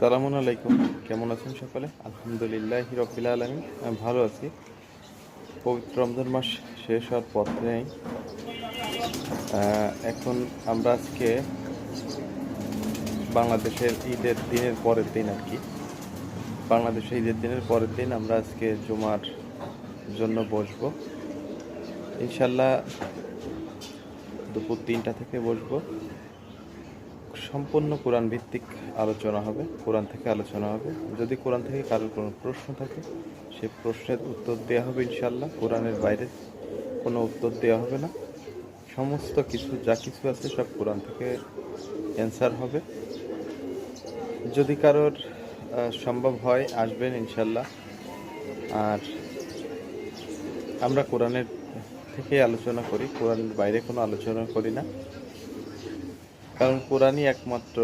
আসসালামু আলাইকুম। কেমন আছেন সকলে? আলহামদুলিল্লাহ রব্বিল আলামিন, আমি ভালো আছি। পবিত্র রমজান মাস শেষ হওয়ার পথেই এখন আমরা আজকে বাংলাদেশের ঈদের দিনের পরের দিন আর কি, বাংলাদেশের ঈদের দিনের পরের দিন আমরা আজকে জুমার জন্য বসবো ইনশাল্লাহ। দুপুর 3টা থেকে বসবো। সম্পূর্ণ কোরআন ভিত্তিক আলোচনা হবে, কোরআন থেকে আলোচনা হবে। যদি কোরআন থেকে কারোর কোনো প্রশ্ন থাকে, সেই প্রশ্নের উত্তর দেওয়া হবে ইনশাল্লাহ। কোরআনের বাইরে কোনো উত্তর দেওয়া হবে না। সমস্ত কিছু যা কিছু আছে সব কোরআন থেকে অ্যান্সার হবে। যদি কারোর সম্ভব হয় আসবেন ইনশাল্লাহ। আর আমরা কোরআনের থেকে আলোচনা করি, কোরআনের বাইরে কোনো আলোচনা করি না, কারণ কোরআনই একমাত্র